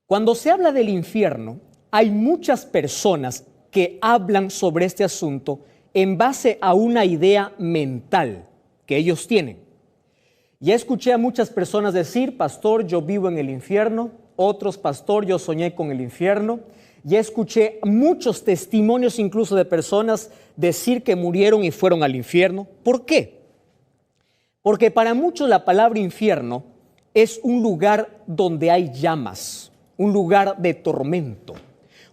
Cuando se habla del infierno, hay muchas personas que hablan sobre este asunto en base a una idea mental que ellos tienen. Ya escuché a muchas personas decir: pastor, yo vivo en el infierno. Otros: pastor, yo soñé con el infierno. Ya escuché muchos testimonios incluso de personas decir que murieron y fueron al infierno. ¿Por qué? Porque para muchos la palabra infierno es un lugar donde hay llamas, un lugar de tormento,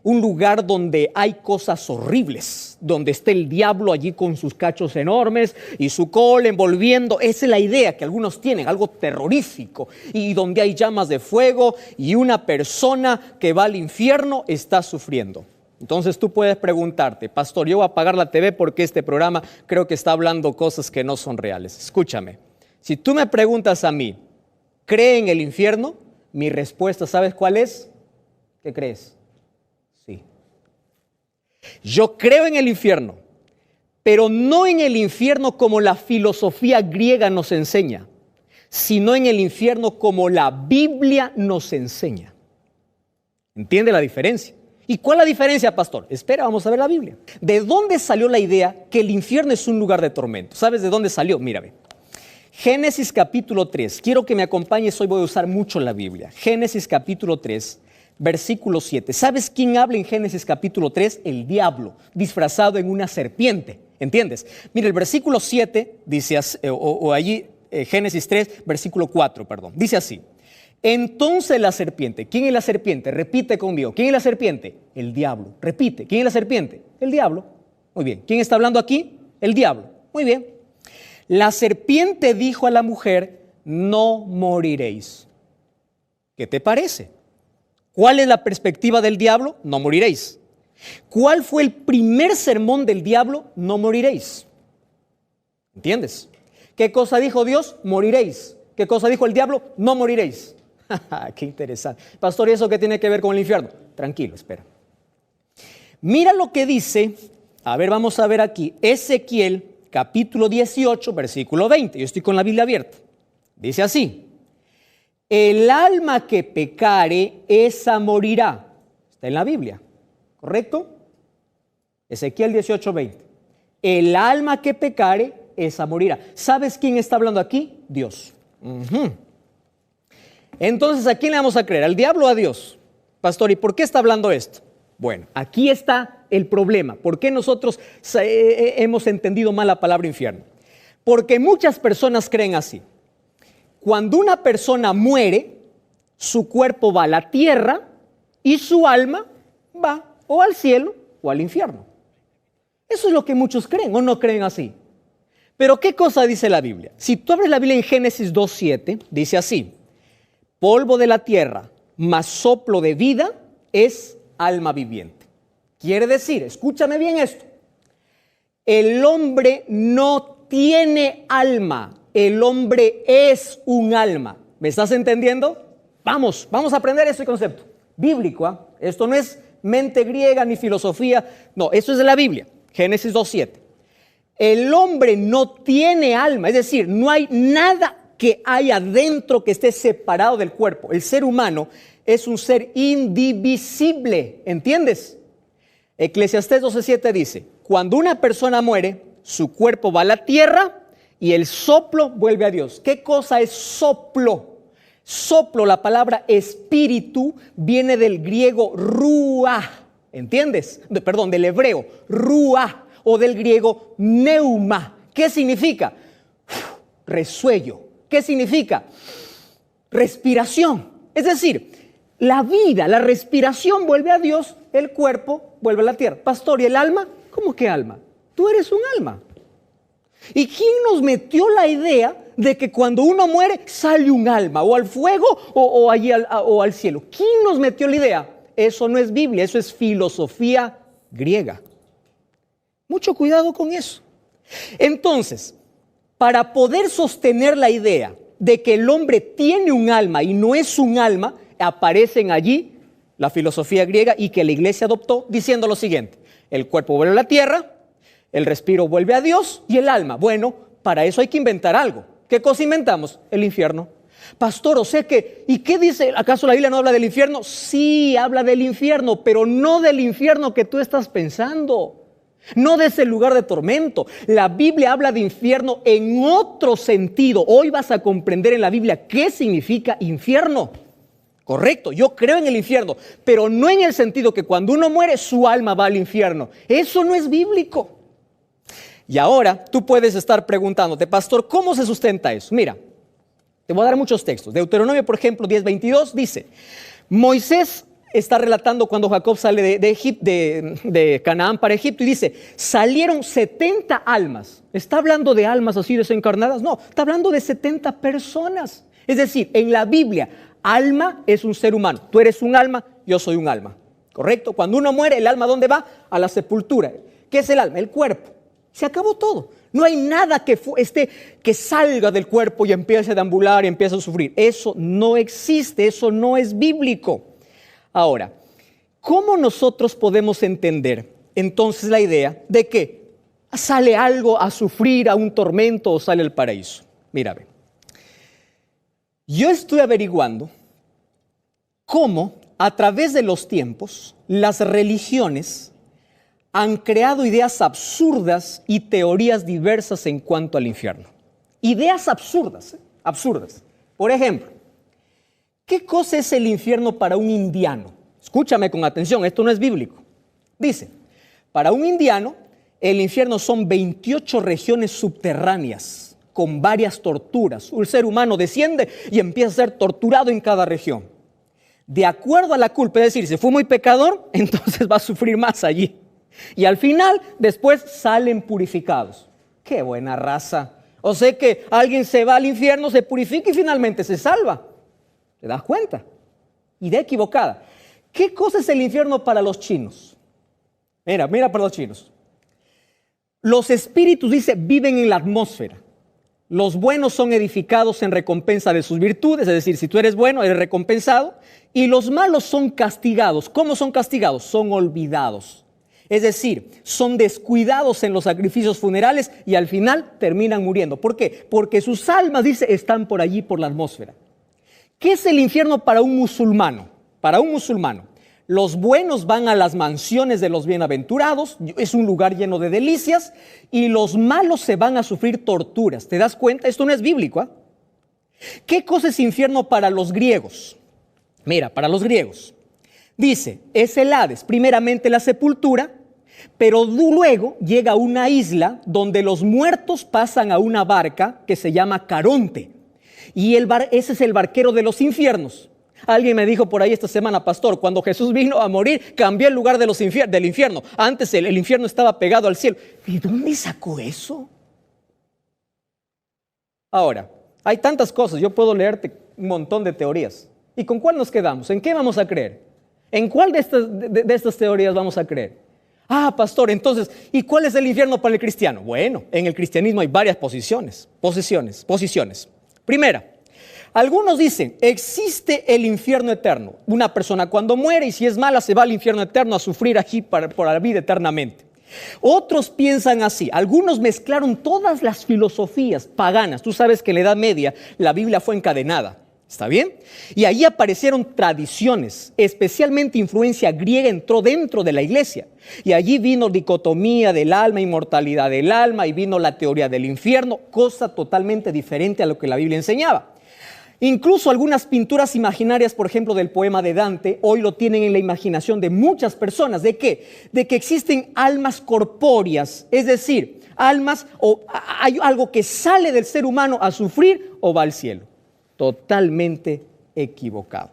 un lugar donde hay cosas horribles, donde está el diablo allí con sus cachos enormes y su cola envolviendo. Esa es la idea que algunos tienen, algo terrorífico, y donde hay llamas de fuego y una persona que va al infierno está sufriendo. Entonces tú puedes preguntarte: pastor, yo voy a apagar la TV porque este programa creo que está hablando cosas que no son reales. Escúchame, si tú me preguntas a mí, ¿cree en el infierno? Mi respuesta, ¿sabes cuál es? ¿Qué crees? Sí. Yo creo en el infierno, pero no en el infierno como la filosofía griega nos enseña, sino en el infierno como la Biblia nos enseña. ¿Entiende la diferencia? ¿Y cuál es la diferencia, pastor? Espera, vamos a ver la Biblia. ¿De dónde salió la idea que el infierno es un lugar de tormento? ¿Sabes de dónde salió? Mírame. Génesis capítulo 3. Quiero que me acompañes, hoy voy a usar mucho la Biblia. Génesis capítulo 3, versículo 7. ¿Sabes quién habla en Génesis capítulo 3? El diablo, disfrazado en una serpiente. ¿Entiendes? Mira, el versículo 7 dice, Génesis 3, versículo 4, perdón. Dice así: entonces la serpiente. ¿Quién es la serpiente? Repite conmigo. ¿Quién es la serpiente? El diablo. Repite. ¿Quién es la serpiente? El diablo. Muy bien. ¿Quién está hablando aquí? El diablo. Muy bien. La serpiente dijo a la mujer: no moriréis. ¿Qué te parece? ¿Cuál es la perspectiva del diablo? No moriréis. ¿Cuál fue el primer sermón del diablo? No moriréis. ¿Entiendes? ¿Qué cosa dijo Dios? Moriréis. ¿Qué cosa dijo el diablo? No moriréis. Qué interesante. Pastor, ¿y eso qué tiene que ver con el infierno? Tranquilo, espera. Mira lo que dice, a ver, vamos a ver aquí, Ezequiel capítulo 18, versículo 20. Yo estoy con la Biblia abierta. Dice así: el alma que pecare, esa morirá. Está en la Biblia, ¿correcto? Ezequiel 18, 20. El alma que pecare, esa morirá. ¿Sabes quién está hablando aquí? Dios. Entonces, ¿a quién le vamos a creer? ¿Al diablo o a Dios? Pastor, ¿y por qué está hablando esto? Bueno, aquí está el problema. ¿Por qué nosotros hemos entendido mal la palabra infierno? Porque muchas personas creen así. Cuando una persona muere, su cuerpo va a la tierra y su alma va o al cielo o al infierno. Eso es lo que muchos creen, ¿o no creen así? Pero ¿qué cosa dice la Biblia? Si tú abres la Biblia en Génesis 2:7, dice así: polvo de la tierra, más soplo de vida es alma viviente. Quiere decir, escúchame bien esto, el hombre no tiene alma, el hombre es un alma. ¿Me estás entendiendo? Vamos a aprender ese concepto bíblico, ¿eh? Esto no es mente griega ni filosofía, no, eso es de la Biblia. Génesis 2:7. El hombre no tiene alma, es decir, no hay nada que haya dentro que esté separado del cuerpo. El ser humano es un ser indivisible, ¿entiendes? Eclesiastés 12:7 dice: cuando una persona muere, su cuerpo va a la tierra y el soplo vuelve a Dios. ¿Qué cosa es soplo? Soplo, la palabra espíritu, viene del griego ruah, ¿entiendes? Del hebreo ruah, o del griego neuma. ¿Qué significa? Resuello. ¿Qué significa? Respiración. Es decir, la vida, la respiración vuelve a Dios, el cuerpo vuelve a la tierra. Pastor, ¿y el alma? ¿Cómo que alma? Tú eres un alma. ¿Y quién nos metió la idea de que cuando uno muere sale un alma, o al fuego o al cielo? ¿Quién nos metió la idea? Eso no es Biblia, eso es filosofía griega. Mucho cuidado con eso. Entonces, para poder sostener la idea de que el hombre tiene un alma y no es un alma, aparecen allí la filosofía griega y que la iglesia adoptó diciendo lo siguiente: el cuerpo vuelve a la tierra, el respiro vuelve a Dios y el alma. Bueno, para eso hay que inventar algo. ¿Qué cosa inventamos? El infierno. Pastor, o sea que, ¿y qué dice? ¿Acaso la Biblia no habla del infierno? Sí, habla del infierno, pero no del infierno que tú estás pensando. No de ese lugar de tormento. La Biblia habla de infierno en otro sentido. Hoy vas a comprender en la Biblia qué significa infierno. Correcto, yo creo en el infierno, pero no en el sentido que cuando uno muere su alma va al infierno. Eso no es bíblico. Y ahora tú puedes estar preguntándote, pastor, ¿cómo se sustenta eso? Mira, te voy a dar muchos textos. Deuteronomio, por ejemplo, 10:22 dice, Moisés está relatando cuando Jacob sale de Canaán para Egipto y dice, salieron 70 almas. ¿Está hablando de almas así desencarnadas? No, está hablando de 70 personas. Es decir, en la Biblia, alma es un ser humano. Tú eres un alma, yo soy un alma. ¿Correcto? Cuando uno muere, ¿el alma dónde va? A la sepultura. ¿Qué es el alma? El cuerpo. Se acabó todo. No hay nada que salga del cuerpo y empiece a deambular y empiece a sufrir. Eso no existe, eso no es bíblico. Ahora, ¿cómo nosotros podemos entender entonces la idea de que sale algo a sufrir, a un tormento o sale al paraíso? Mira, ve. Yo estoy averiguando cómo a través de los tiempos las religiones han creado ideas absurdas y teorías diversas en cuanto al infierno. Ideas absurdas, absurdas. Por ejemplo, ¿qué cosa es el infierno para un indiano? Escúchame con atención, esto no es bíblico. Dice, para un indiano, el infierno son 28 regiones subterráneas con varias torturas. Un ser humano desciende y empieza a ser torturado en cada región. De acuerdo a la culpa, es decir, si fue muy pecador, entonces va a sufrir más allí. Y al final, después salen purificados. ¡Qué buena raza! O sea que alguien se va al infierno, se purifica y finalmente se salva. ¿Te das cuenta? Idea equivocada. ¿Qué cosa es el infierno para los chinos? Mira para los chinos. Los espíritus, dice, viven en la atmósfera. Los buenos son edificados en recompensa de sus virtudes, es decir, si tú eres bueno, eres recompensado. Y los malos son castigados. ¿Cómo son castigados? Son olvidados. Es decir, son descuidados en los sacrificios funerales y al final terminan muriendo. ¿Por qué? Porque sus almas, dice, están por allí, por la atmósfera. ¿Qué es el infierno para un musulmano? Para un musulmano, los buenos van a las mansiones de los bienaventurados, es un lugar lleno de delicias, y los malos se van a sufrir torturas. ¿Te das cuenta? Esto no es bíblico, ¿eh? ¿Qué cosa es infierno para los griegos? Mira, para los griegos. Dice, es el Hades, primeramente la sepultura, pero luego llega a una isla donde los muertos pasan a una barca que se llama Caronte. Y ese es el barquero de los infiernos. Alguien me dijo por ahí esta semana, pastor, cuando Jesús vino a morir, cambió el lugar del infierno. Antes el infierno estaba pegado al cielo. ¿Y dónde sacó eso? Ahora, hay tantas cosas, yo puedo leerte un montón de teorías. ¿Y con cuál nos quedamos? ¿En qué vamos a creer? ¿En cuál de estas teorías vamos a creer? Ah, pastor, entonces, ¿y cuál es el infierno para el cristiano? Bueno, en el cristianismo hay varias posiciones. Primera, algunos dicen, existe el infierno eterno. Una persona cuando muere y si es mala se va al infierno eterno a sufrir aquí por la vida eternamente. Otros piensan así. Algunos mezclaron todas las filosofías paganas. Tú sabes que en la Edad Media la Biblia fue encadenada. ¿Está bien? Y allí aparecieron tradiciones, especialmente influencia griega entró dentro de la iglesia. Y allí vino dicotomía del alma, inmortalidad del alma, y vino la teoría del infierno, cosa totalmente diferente a lo que la Biblia enseñaba. Incluso algunas pinturas imaginarias, por ejemplo, del poema de Dante, hoy lo tienen en la imaginación de muchas personas. ¿De qué? De que existen almas corpóreas, es decir, almas o hay algo que sale del ser humano a sufrir o va al cielo. Totalmente equivocado.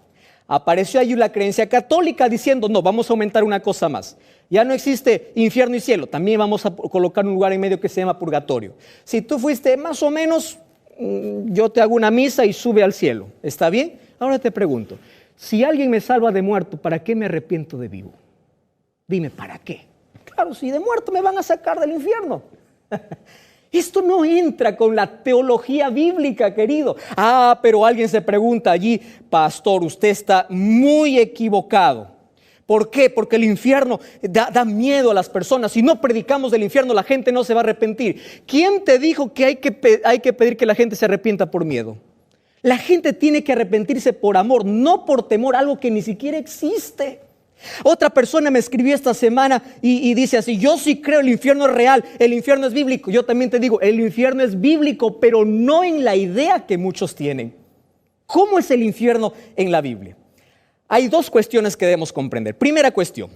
Apareció allí la creencia católica diciendo, no, vamos a aumentar una cosa más. Ya no existe infierno y cielo, también vamos a colocar un lugar en medio que se llama purgatorio. Si tú fuiste más o menos, yo te hago una misa y sube al cielo. ¿Está bien? Ahora te pregunto, si alguien me salva de muerto, ¿para qué me arrepiento de vivo? Dime, ¿para qué? Claro, si de muerto me van a sacar del infierno. Esto no entra con la teología bíblica, querido. Ah, pero alguien se pregunta allí, pastor, usted está muy equivocado. ¿Por qué? Porque el infierno da miedo a las personas. Si no predicamos del infierno, la gente no se va a arrepentir. ¿Quién te dijo que hay que pedir que la gente se arrepienta por miedo? La gente tiene que arrepentirse por amor, no por temor, algo que ni siquiera existe. Otra persona me escribió esta semana y dice así: yo sí creo el infierno es real, el infierno es bíblico. Yo también te digo, el infierno es bíblico, pero no en la idea que muchos tienen. ¿Cómo es el infierno en la Biblia? Hay dos cuestiones que debemos comprender. Primera cuestión,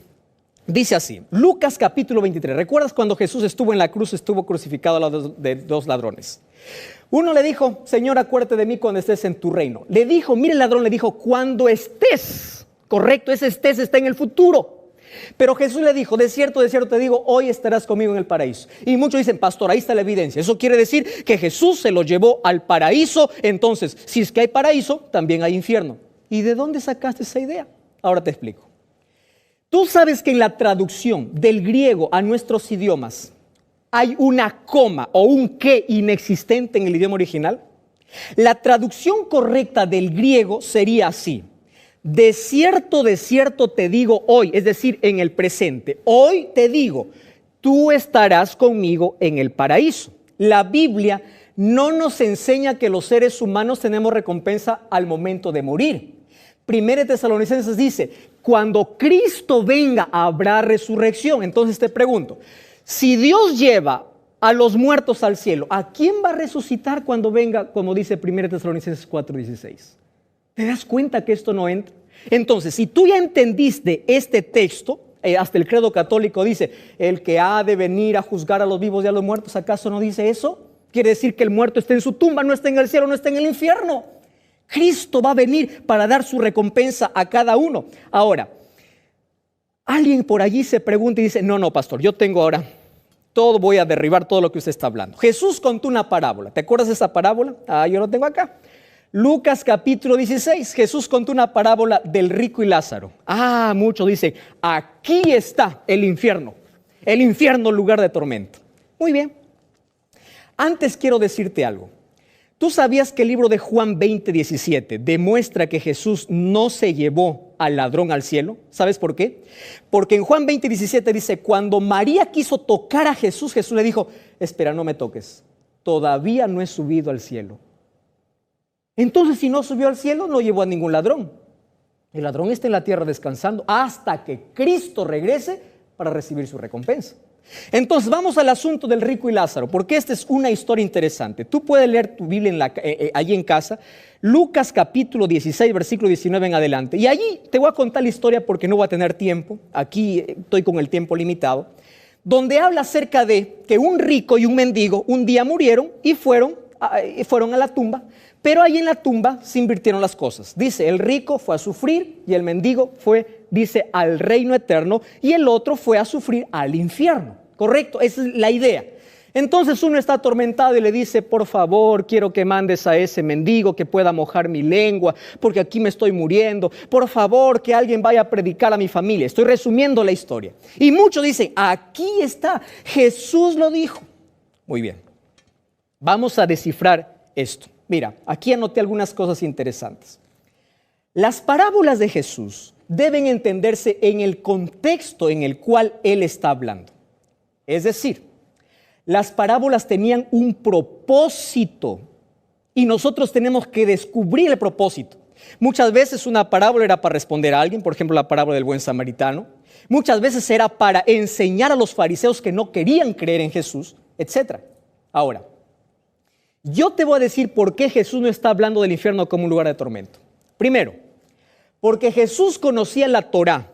dice así, Lucas capítulo 23. ¿Recuerdas cuando Jesús estuvo en la cruz, estuvo crucificado al lado de dos ladrones? Uno le dijo: Señor, acuérdate de mí cuando estés en tu reino. Le dijo, mire, el ladrón le dijo, cuando estés. Correcto, ese estés está en el futuro. Pero Jesús le dijo: de cierto te digo, hoy estarás conmigo en el paraíso. Y muchos dicen: pastor, ahí está la evidencia. Eso quiere decir que Jesús se lo llevó al paraíso. Entonces, si es que hay paraíso, también hay infierno. ¿Y de dónde sacaste esa idea? Ahora te explico. Tú sabes que en la traducción del griego a nuestros idiomas hay una coma o un que inexistente en el idioma original. La traducción correcta del griego sería así: de cierto te digo hoy, es decir, en el presente. Hoy te digo, tú estarás conmigo en el paraíso. La Biblia no nos enseña que los seres humanos tenemos recompensa al momento de morir. Primera de Tesalonicenses dice: cuando Cristo venga habrá resurrección. Entonces te pregunto, si Dios lleva a los muertos al cielo, ¿a quién va a resucitar cuando venga? Como dice 1 Tesalonicenses 4:16. ¿Te das cuenta que esto no entra? Entonces, si tú ya entendiste este texto, hasta el credo católico dice: el que ha de venir a juzgar a los vivos y a los muertos, ¿acaso no dice eso? Quiere decir que el muerto está en su tumba, no está en el cielo, no está en el infierno. Cristo va a venir para dar su recompensa a cada uno. Ahora, alguien por allí se pregunta y dice: no, pastor, yo tengo ahora voy a derribar todo lo que usted está hablando. Jesús contó una parábola. ¿Te acuerdas de esa parábola? Yo lo tengo acá. Lucas capítulo 16, Jesús contó una parábola del rico y Lázaro. Muchos dicen: aquí está el infierno lugar de tormento. Muy bien. Antes quiero decirte algo. ¿Tú sabías que el libro de Juan 20:17 demuestra que Jesús no se llevó al ladrón al cielo? ¿Sabes por qué? Porque en Juan 20:17 dice: cuando María quiso tocar a Jesús, Jesús le dijo: espera, no me toques, todavía no he subido al cielo. Entonces, si no subió al cielo, no llevó a ningún ladrón. El ladrón está en la tierra descansando hasta que Cristo regrese para recibir su recompensa. Entonces, vamos al asunto del rico y Lázaro, porque esta es una historia interesante. Tú puedes leer tu Biblia allí en casa, Lucas capítulo 16, versículo 19 en adelante. Y allí te voy a contar la historia porque no voy a tener tiempo. Aquí estoy con el tiempo limitado. Donde habla acerca de que un rico y un mendigo un día murieron y fueron a la tumba. Pero ahí en la tumba se invirtieron las cosas. Dice, el rico fue a sufrir y el mendigo fue, dice, al reino eterno, y el otro fue a sufrir al infierno. ¿Correcto? Esa es la idea. Entonces uno está atormentado y le dice: por favor, quiero que mandes a ese mendigo que pueda mojar mi lengua, porque aquí me estoy muriendo. Por favor, que alguien vaya a predicar a mi familia. Estoy resumiendo la historia. Y muchos dicen: aquí está, Jesús lo dijo. Muy bien. Vamos a descifrar esto. Mira, aquí anoté algunas cosas interesantes. Las parábolas de Jesús deben entenderse en el contexto en el cual Él está hablando. Es decir, las parábolas tenían un propósito y nosotros tenemos que descubrir el propósito. Muchas veces una parábola era para responder a alguien, por ejemplo, la parábola del buen samaritano. Muchas veces era para enseñar a los fariseos que no querían creer en Jesús, etc. Ahora, yo te voy a decir por qué Jesús no está hablando del infierno como un lugar de tormento. Primero, porque Jesús conocía la Torá.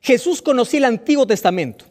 Jesús conocía el Antiguo Testamento.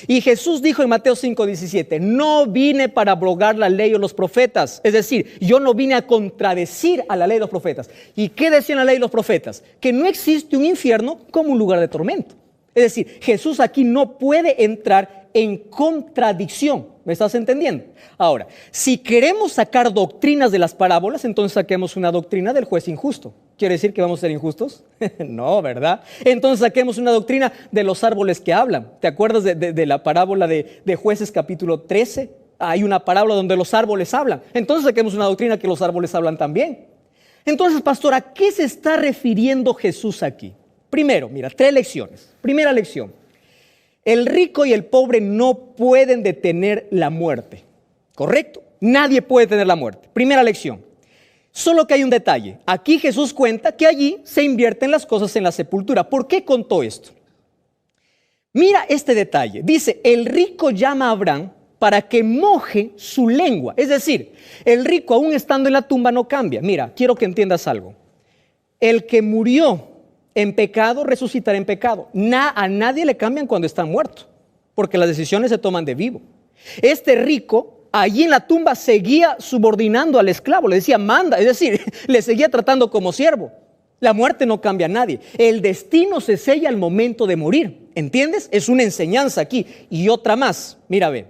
Y Jesús dijo en Mateo 5:17: no vine para abrogar la ley o los profetas. Es decir, yo no vine a contradecir a la ley de los profetas. ¿Y qué decían la ley y los profetas? Que no existe un infierno como un lugar de tormento. Es decir, Jesús aquí no puede entrar en contradicción. ¿Me estás entendiendo? Ahora, si queremos sacar doctrinas de las parábolas, entonces saquemos una doctrina del juez injusto. ¿Quiere decir que vamos a ser injustos? No, ¿verdad? Entonces saquemos una doctrina de los árboles que hablan. ¿Te acuerdas de la parábola de Jueces capítulo 13? Hay una parábola donde los árboles hablan. Entonces saquemos una doctrina que los árboles hablan también. Entonces, pastor, ¿a qué se está refiriendo Jesús aquí? Primero, mira, 3 lecciones. Primera lección: el rico y el pobre no pueden detener la muerte. ¿Correcto? Nadie puede detener la muerte. Primera lección: Solo que hay un detalle. Aquí Jesús cuenta que allí se invierten las cosas en la sepultura. ¿Por qué contó esto? Mira este detalle. Dice, el rico llama a Abraham para que moje su lengua. Es decir, el rico aún estando en la tumba no cambia. Mira, quiero que entiendas algo. El que murió en pecado resucitará en pecado. A nadie le cambian cuando está muerto, porque las decisiones se toman de vivo. Este rico allí en la tumba seguía subordinando al esclavo, le decía manda, es decir, le seguía tratando como siervo. La muerte no cambia a nadie. El destino se sella al momento de morir. ¿Entiendes? Es una enseñanza aquí. Y otra más. Mira, ve.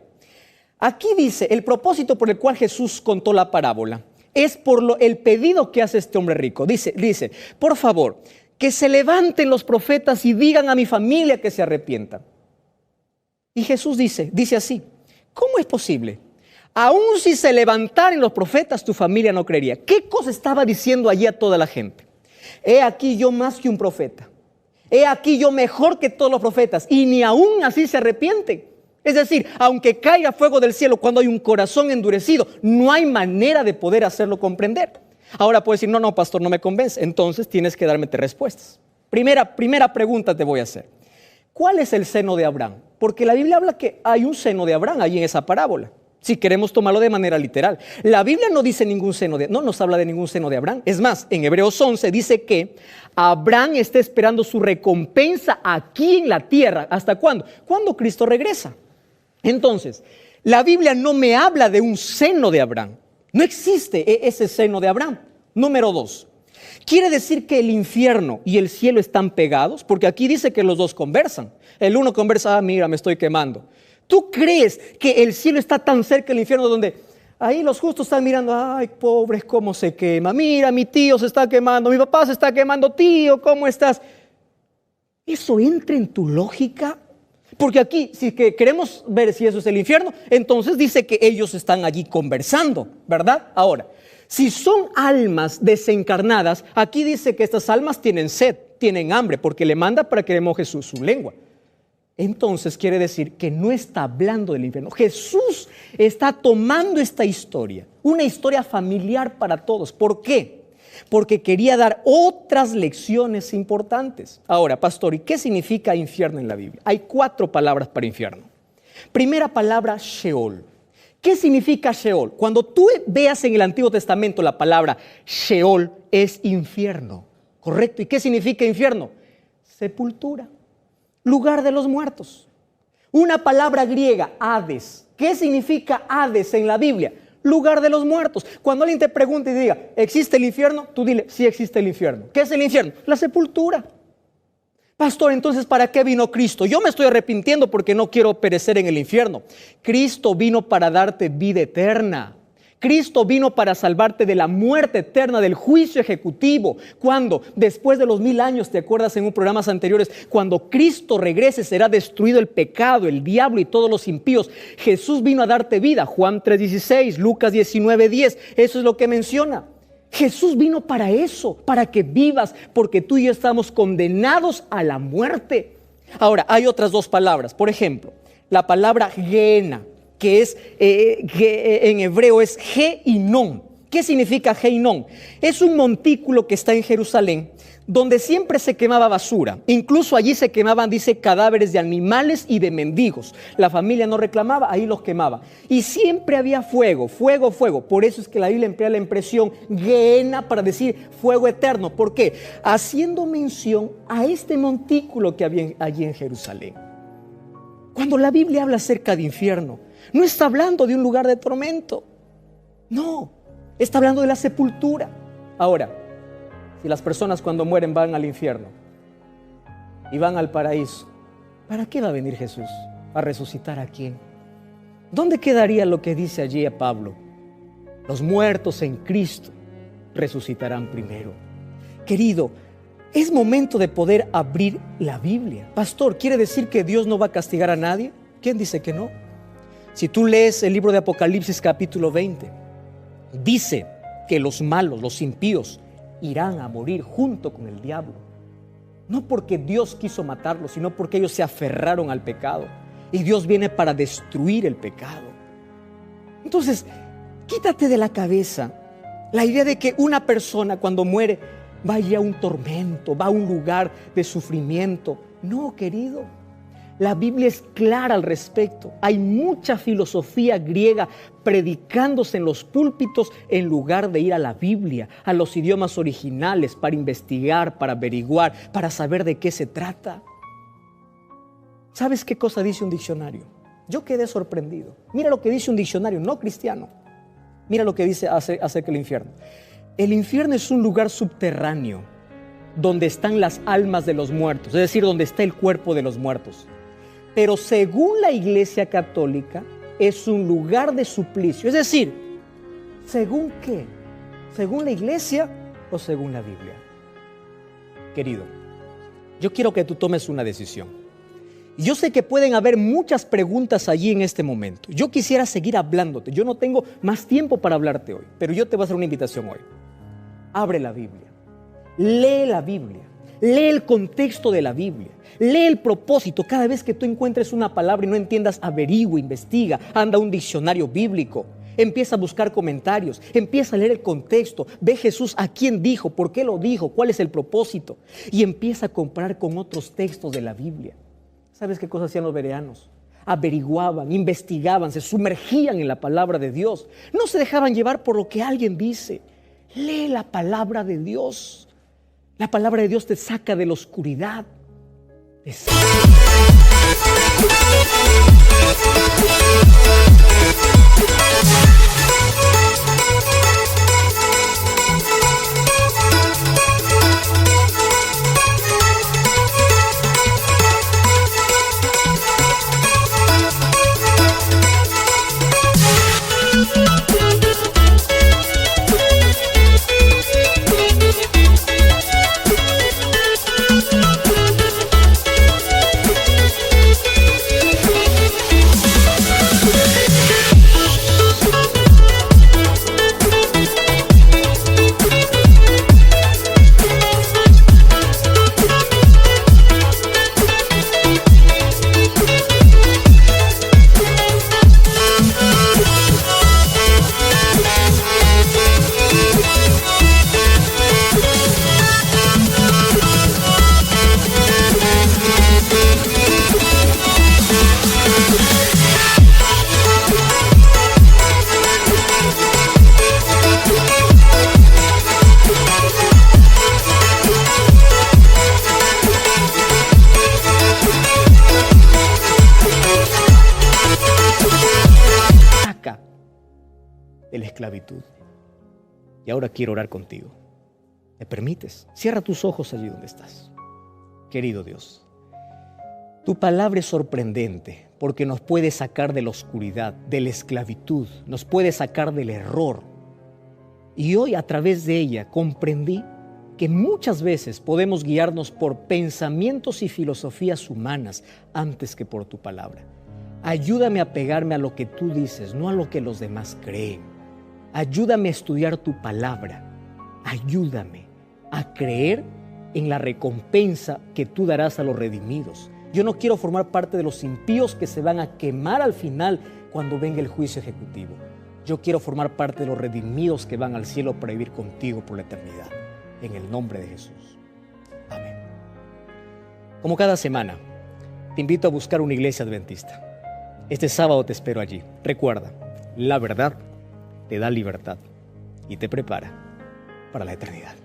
Aquí dice, el propósito por el cual Jesús contó la parábola es por el pedido que hace este hombre rico. Dice, por favor, que se levanten los profetas y digan a mi familia que se arrepientan. Y Jesús dice así, ¿cómo es posible? Aún si se levantaran los profetas, tu familia no creería. ¿Qué cosa estaba diciendo allí a toda la gente? He aquí yo más que un profeta. He aquí yo mejor que todos los profetas. Y ni aún así se arrepienten. Es decir, aunque caiga fuego del cielo cuando hay un corazón endurecido, no hay manera de poder hacerlo comprender. Ahora puedes decir, no, pastor, no me convence. Entonces tienes que darme respuestas. Primera pregunta te voy a hacer. ¿Cuál es el seno de Abraham? Porque la Biblia habla que hay un seno de Abraham allí en esa parábola. Si queremos tomarlo de manera literal. La Biblia no dice no nos habla de ningún seno de Abraham. Es más, en Hebreos 11 dice que Abraham está esperando su recompensa aquí en la tierra. ¿Hasta cuándo? Cuando Cristo regresa. Entonces, la Biblia no me habla de un seno de Abraham. No existe ese seno de Abraham. Número 2. ¿Quiere decir que el infierno y el cielo están pegados? Porque aquí dice que los dos conversan. El uno conversa, mira, me estoy quemando. ¿Tú crees que el cielo está tan cerca del infierno donde ahí los justos están mirando, ay, pobres, cómo se quema? Mira, mi tío se está quemando, mi papá se está quemando, tío, ¿cómo estás? ¿Eso entra en tu lógica? Porque aquí, si queremos ver si eso es el infierno, entonces dice que ellos están allí conversando, ¿verdad? Ahora, si son almas desencarnadas, aquí dice que estas almas tienen sed, tienen hambre, porque le manda para que le moje su lengua. Entonces quiere decir que no está hablando del infierno. Jesús está tomando esta historia, una historia familiar para todos. ¿Por qué? Porque quería dar otras lecciones importantes. Ahora, pastor, ¿y qué significa infierno en la Biblia? Hay 4 palabras para infierno. Primera palabra, Sheol. ¿Qué significa Sheol? Cuando tú veas en el Antiguo Testamento la palabra Sheol, es infierno, ¿correcto? ¿Y qué significa infierno? Sepultura. Lugar de los muertos. Una palabra griega, Hades. ¿Qué significa Hades en la Biblia? Lugar de los muertos. Cuando alguien te pregunte y diga, ¿existe el infierno? Tú dile, sí existe el infierno. ¿Qué es el infierno? La sepultura. Pastor, entonces, ¿para qué vino Cristo? Yo me estoy arrepintiendo porque no quiero perecer en el infierno. Cristo vino para darte vida eterna. Cristo vino para salvarte de la muerte eterna, del juicio ejecutivo. Cuando, después de los 1000 años, ¿te acuerdas en programas anteriores? Cuando Cristo regrese será destruido el pecado, el diablo y todos los impíos. Jesús vino a darte vida. Juan 3:16, Lucas 19:10, eso es lo que menciona. Jesús vino para eso, para que vivas, porque tú y yo estamos condenados a la muerte. Ahora, hay otras 2 palabras. Por ejemplo, la palabra Gehenna, que es en hebreo es Geinón. ¿Qué significa Geinón? Es un montículo que está en Jerusalén, donde siempre se quemaba basura. Incluso allí se quemaban, dice, cadáveres de animales y de mendigos. La familia no reclamaba, ahí los quemaba. Y siempre había fuego. Por eso es que la Biblia emplea la expresión Gehenna para decir fuego eterno. ¿Por qué? Haciendo mención a este montículo que había allí en Jerusalén. Cuando la Biblia habla acerca de infierno, no está hablando de un lugar de tormento. No, está hablando de la sepultura. Ahora, si las personas cuando mueren van al infierno y van al paraíso, ¿para qué va a venir Jesús? ¿A resucitar a quién? ¿Dónde quedaría lo que dice allí a Pablo? Los muertos en Cristo resucitarán primero. Querido, es momento de poder abrir la Biblia. Pastor, ¿quiere decir que Dios no va a castigar a nadie? ¿Quién dice que no? Si tú lees el libro de Apocalipsis capítulo 20, dice que los malos, los impíos, irán a morir junto con el diablo. No porque Dios quiso matarlos, sino porque ellos se aferraron al pecado. Y Dios viene para destruir el pecado. Entonces, quítate de la cabeza La idea de que una persona cuando muere vaya a un tormento, va a un lugar de sufrimiento. No, querido. La Biblia es clara al respecto. Hay mucha filosofía griega predicándose en los púlpitos en lugar de ir a la Biblia, a los idiomas originales para investigar, para averiguar, para saber de qué se trata. ¿Sabes qué cosa dice un diccionario? Yo quedé sorprendido. Mira lo que dice un diccionario no cristiano. Mira lo que dice acerca del infierno. El infierno es un lugar subterráneo donde están las almas de los muertos, es decir, donde está el cuerpo de los muertos. Pero según la Iglesia Católica, es un lugar de suplicio. Es decir, ¿según qué? ¿Según la Iglesia o según la Biblia? Querido, yo quiero que tú tomes una decisión. Yo sé que pueden haber muchas preguntas allí en este momento. Yo quisiera seguir hablándote. Yo no tengo más tiempo para hablarte hoy, pero yo te voy a hacer una invitación hoy. Abre la Biblia. Lee la Biblia. Lee el contexto de la Biblia. Lee el propósito. Cada vez que tú encuentres una palabra y no entiendas, averigua, investiga, anda a un diccionario bíblico. Empieza a buscar comentarios, empieza a leer el contexto, ve Jesús a quién dijo, por qué lo dijo, cuál es el propósito, y empieza a comparar con otros textos de la Biblia. ¿Sabes qué cosas hacían los bereanos? Averiguaban, investigaban, se sumergían en la palabra de Dios. No se dejaban llevar por lo que alguien dice. Lee la palabra de Dios. La palabra de Dios te saca de la oscuridad. De la esclavitud. Y ahora quiero orar contigo. ¿Me permites? Cierra tus ojos allí donde estás. Querido Dios, tu palabra es sorprendente porque nos puede sacar de la oscuridad, de la esclavitud, nos puede sacar del error. Y hoy a través de ella comprendí que muchas veces podemos guiarnos por pensamientos y filosofías humanas antes que por tu palabra. Ayúdame a pegarme a lo que tú dices, no a lo que los demás creen. Ayúdame a estudiar tu palabra. Ayúdame a creer en la recompensa que tú darás a los redimidos. Yo no quiero formar parte de los impíos que se van a quemar al final cuando venga el juicio ejecutivo. Yo quiero formar parte de los redimidos que van al cielo para vivir contigo por la eternidad. En el nombre de Jesús. Amén. Como cada semana, te invito a buscar una iglesia adventista. Este sábado te espero allí. Recuerda, la verdad te da libertad y te prepara para la eternidad.